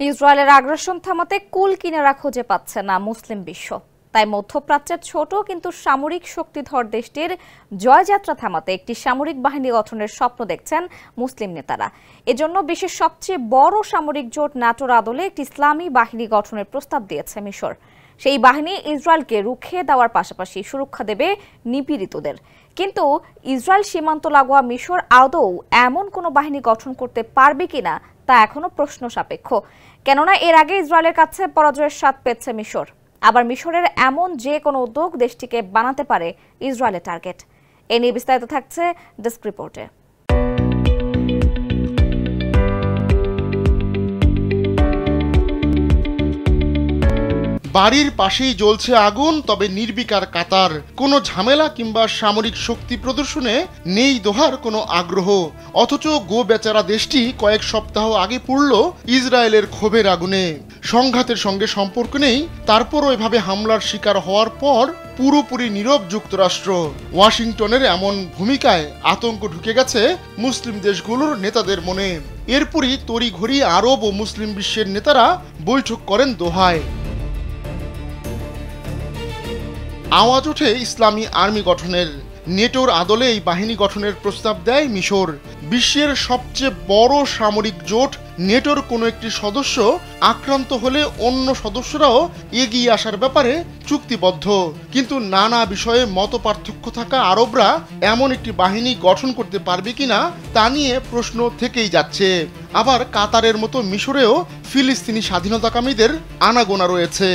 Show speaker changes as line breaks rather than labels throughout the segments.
ইসরায়েলের আগ্রাসন থামাতে কুল কিনারা খুঁজে পাচ্ছে না মুসলিম বিশ্ব। তাই মধ্যপ্রাচ্যের ছোট কিন্তু সামরিক শক্তিধর দেশটির জয়যাত্রা থামাতে একটি সামরিক বাহিনী গঠনের স্বপ্ন দেখছেন মুসলিম নেতারা। এজন্য বিশ্বের সবচেয়ে বড় সামরিক জোট ন্যাটোর আদলে একটি ইসলামী বাহিনী গঠনের প্রস্তাব দিয়েছে মিশর। সেই বাহিনী ইসরায়েলকে রুখে দেওয়ার পাশাপাশি সুরক্ষা দেবে নিপীড়িতদের। কিন্তু ইসরায়েল সীমান্ত লাগোয়া মিশর আদৌ এমন কোনো বাহিনী গঠন করতে পারবে কিনা তা এখনো প্রশ্ন সাপেক্ষ। কেননা এর আগে ইসরায়েলের কাছে পরাজয়ের স্বাদ পেয়েছে মিশর। আবার মিশরের এমন যে কোনো উদ্যোগ দেশটিকে বানাতে পারে ইসরায়েলের টার্গেট। এ নিয়ে বিস্তারিত থাকছে ডেস্ক রিপোর্টে।
বাড়ির পাশেই জ্বলছে আগুন, তবে নির্বিকার কাতার। কোনো ঝামেলা কিংবা সামরিক শক্তি প্রদর্শনে নেই দোহার কোনো আগ্রহ। অথচ গো বেচারা দেশটি কয়েক সপ্তাহ আগে পুড়ল ইসরায়েলের ক্ষোভের আগুনে। সংঘাতের সঙ্গে সম্পর্ক নেই, তারপরও এভাবে হামলার শিকার হওয়ার পর পুরোপুরি নীরব যুক্তরাষ্ট্র। ওয়াশিংটনের এমন ভূমিকায় আতঙ্ক ঢুকে গেছে মুসলিম দেশগুলোর নেতাদের মনে। এরপরই তড়িঘড়ি আরব ও মুসলিম বিশ্বের নেতারা বৈঠক করেন দোহায়। আওয়াজ ওঠে ইসলামী আর্মি গঠনের। নেটোর আদলে এই বাহিনী গঠনের প্রস্তাব দেয় মিশর। বিশ্বের সবচেয়ে বড় সামরিক জোট নেটোর কোনো একটি সদস্য আক্রান্ত হলে অন্য সদস্যরাও এগিয়ে আসার ব্যাপারে চুক্তিবদ্ধ। কিন্তু নানা বিষয়ে মতপার্থক্য থাকা আরবরা এমন একটি বাহিনী গঠন করতে পারবে কিনা তা নিয়ে প্রশ্ন থেকেই যাচ্ছে। আবার কাতারের মতো মিশরেও ফিলিস্তিনি স্বাধীনতাকামীদের আনাগোনা রয়েছে।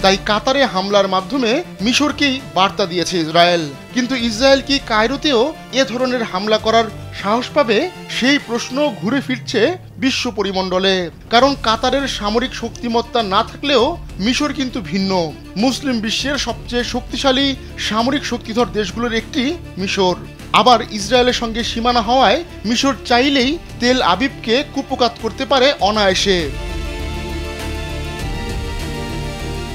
তাই কাতারে হামলার মাধ্যমে মিশরকেই বার্তা দিয়েছে ইসরায়েল। কিন্তু ইসরায়েল কি কায়রোতেও এ ধরনের হামলা করার সাহস পাবে? সেই প্রশ্ন ঘুরে ফিরছে বিশ্ব পরিমণ্ডলে। কারণ কাতারের সামরিক শক্তিমত্তা না থাকলেও মিশর কিন্তু ভিন্ন। মুসলিম বিশ্বের সবচেয়ে শক্তিশালী সামরিক শক্তিধর দেশগুলোর একটি মিশর। আবার ইসরায়েলের সঙ্গে সীমানা হওয়ায় মিশর চাইলেই তেল আবিবকে কুপকাত করতে পারে অনায়াসে।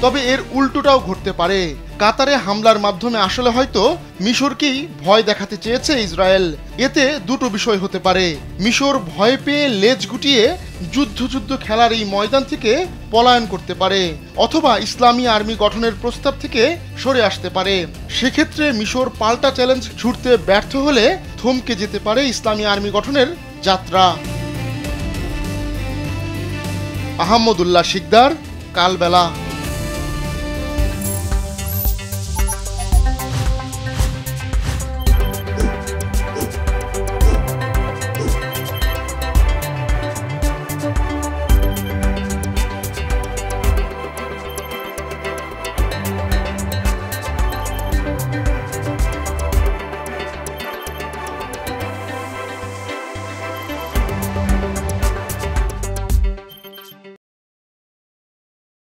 তবে এর উল্টোটাও ঘটতে পারে। কাতারে হামলার মাধ্যমে আসলে হয়তো মিশরকেই ভয় দেখাতে চেয়েছে ইসরায়েল। এতে দুটো বিষয় হতে পারে। মিশর ভয় পেয়ে লেজ গুটিয়ে যুদ্ধ খেলার এই ময়দান থেকে পলায়ন করতে পারে, অথবা ইসলামী আর্মি গঠনের প্রস্তাব থেকে সরে আসতে পারে। সেক্ষেত্রে মিশর পাল্টা চ্যালেঞ্জ ছুড়তে ব্যর্থ হলে থমকে যেতে পারে ইসলামী আর্মি গঠনের যাত্রা। আহমদুল্লাহ শিকদার, কালবেলা।